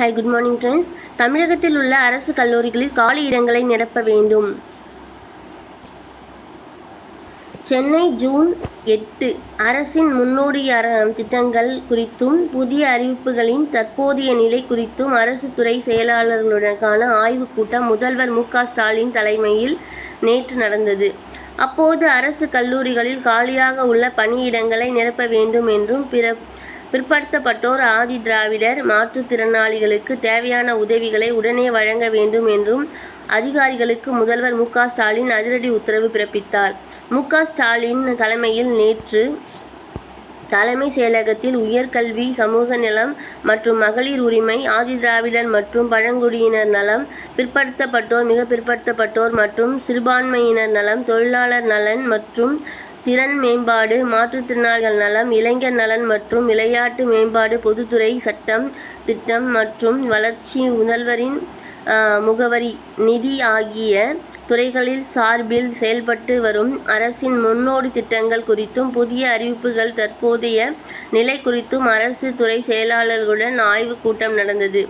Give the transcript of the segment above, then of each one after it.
Hi, good morning friends. தமிழகத்தில் உள்ள அரசு கல்லூரிகளில் காலி இடங்களை நிரப்ப வேண்டும். சென்னை, ஜூன் 8. அரசின் முன்னோடி திட்டங்கள் குறித்தும் புதிய அறிவிப்புகளின் தற்போதைய நிலை குறித்தும் அரசு துறை செயலாளர்களுடனான ஆய்வுக் கூட்டம் முதல்வர் மு.க.ஸ்டாலின் தலைமையில் நேற்று நடந்தது. அப்போது அரசு கல்லூரிகளில் காலியாக உள்ள பணியிடங்களை நிரப்ப வேண்டும் என்றும் பிற்படுத்தப்பட்டோர், ஆதி திராவிடர், மாற்றுத்திறனாளிகளுக்கு தேவையான உதவிகளை உடனே வழங்க வேண்டும் என்றும் அதிகாரிகளுக்கு முதல்வர் மு.க.ஸ்டாலின் அதிரடி உத்தரவு பிறப்பித்தார். மு.க.ஸ்டாலின் தலைமையில் நேற்று தலைமைச் செயலகத்தில் உயர்கல்வி, சமூக நலம் மற்றும் மகளிர் உரிமை, ஆதிதிராவிடர் மற்றும் பழங்குடியினர் நலம், பிற்படுத்தப்பட்டோர், மிக பிற்படுத்தப்பட்டோர் மற்றும் சிறுபான்மையினர் நலம், தொழிலாளர் நலன் மற்றும் திறன் மேம்பாடு, மாற்றுத்திறனாளிகள் நலம், இளைஞர் நலன் மற்றும் விளையாட்டு மேம்பாடு, பொதுத்துறை, சட்டம், திட்டம் மற்றும் வளர்ச்சி, முதல்வரின் முகவரி, நிதி ஆகிய துறைகளில் சார்பில் செயல்பட்டு வரும் அரசின் முன்னோடி திட்டங்கள் குறித்தும் புதிய அறிவிப்புகள் தற்போதைய நிலை குறித்தும் அரசு துறை செயலாளர்களுடன் ஆய்வுக் கூட்டம் நடந்தது.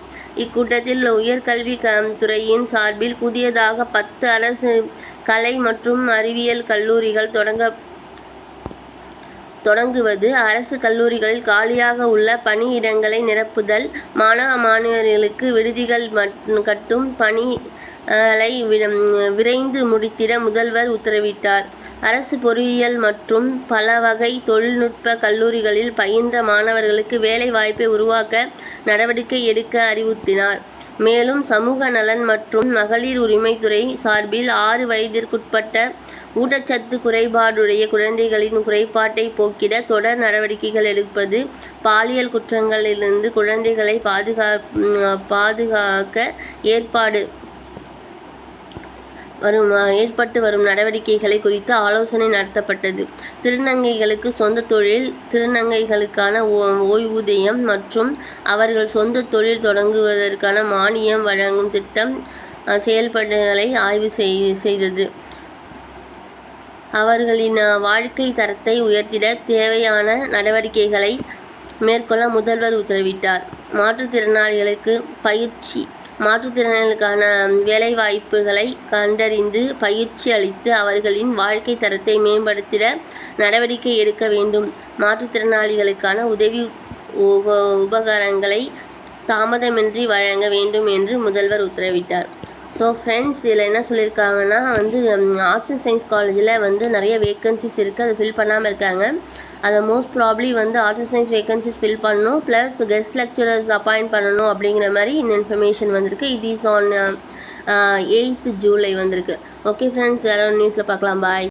இக்கூட்டத்தில் உயர்கல்வி துறையின் சார்பில் புதியதாக 10 அரசு கலை மற்றும் அறிவியல் கல்லூரிகள் தொடங்குவது, அரசு கல்லூரிகளில் காலியாக உள்ள பணியிடங்களை நிரப்புதல், மாணவ மாணவியர்களுக்கு விடுதிகள் கட்டும் பணிகளை விரைந்து முடித்திட முதல்வர் உத்தரவிட்டார். அரசு பொறியியல் மற்றும் பல வகை தொழில்நுட்ப கல்லூரிகளில் பயின்ற மாணவர்களுக்கு வேலை வாய்ப்பை உருவாக்க நடவடிக்கை எடுக்க அறிவுறுத்தினார். மேலும் சமூக நலன் மற்றும் மகளிர் உரிமைத்துறை சார்பில் 6 வயதிற்குட்பட்ட ஊட்டச்சத்து குறைபாடுடைய குழந்தைகளின் குறைபாட்டை போக்கிட தொடர் நடவடிக்கைகள் எடுப்பது, பாலியல் குற்றங்களிலிருந்து குழந்தைகளை பாதுகாக்க ஏற்பட்டு வரும் நடவடிக்கைகளை குறித்து ஆலோசனை நடத்தப்பட்டது. திருநங்கைகளுக்கு சொந்த தொழில், திருநங்கைகளுக்கான ஓய்வூதியம் மற்றும் அவர்கள் சொந்த தொழில் தொடங்குவதற்கான மானியம் வழங்கும் திட்டம் செயல்பாடுகளை ஆய்வு செய்தது. அவர்களின் வாழ்க்கை தரத்தை உயர்த்திட தேவையான நடவடிக்கைகளை மேற்கொள்ள முதல்வர் உத்தரவிட்டார். மாற்றுத்திறனாளிகளுக்கு பயிற்சி, மாற்றுத்திறனாளிகளுக்கான வேலைவாய்ப்புகளை கண்டறிந்து பயிற்சி அளித்து அவர்களின் வாழ்க்கை தரத்தை மேம்படுத்திட நடவடிக்கை எடுக்க வேண்டும். மாற்றுத்திறனாளிகளுக்கான உதவி உபகரணங்களை தாமதமின்றி வழங்க வேண்டும் என்று முதல்வர் உத்தரவிட்டார். ஸோ ஃப்ரெண்ட்ஸ், இதில் என்ன சொல்லியிருக்காங்கன்னா ஆர்ட்ஸ் அண்ட் சயின்ஸ் காலேஜில் நிறைய வேக்கன்சிஸ் இருக்குது. அதை ஃபில் பண்ணாமல் இருக்காங்க. அதை most probably arts and science vacancies fill பண்ணணும், ப்ளஸ் கெஸ்ட் லெக்சரர்ஸ் அப்பாயிண்ட் பண்ணணும் அப்படிங்கிற மாதிரி இந்த இன்ஃபர்மேஷன் வந்திருக்கு. It is on 8th July வந்திருக்கு. ஓகே ஃப்ரெண்ட்ஸ், வேறு ஒரு நியூஸில் பார்க்கலாம். பாய்.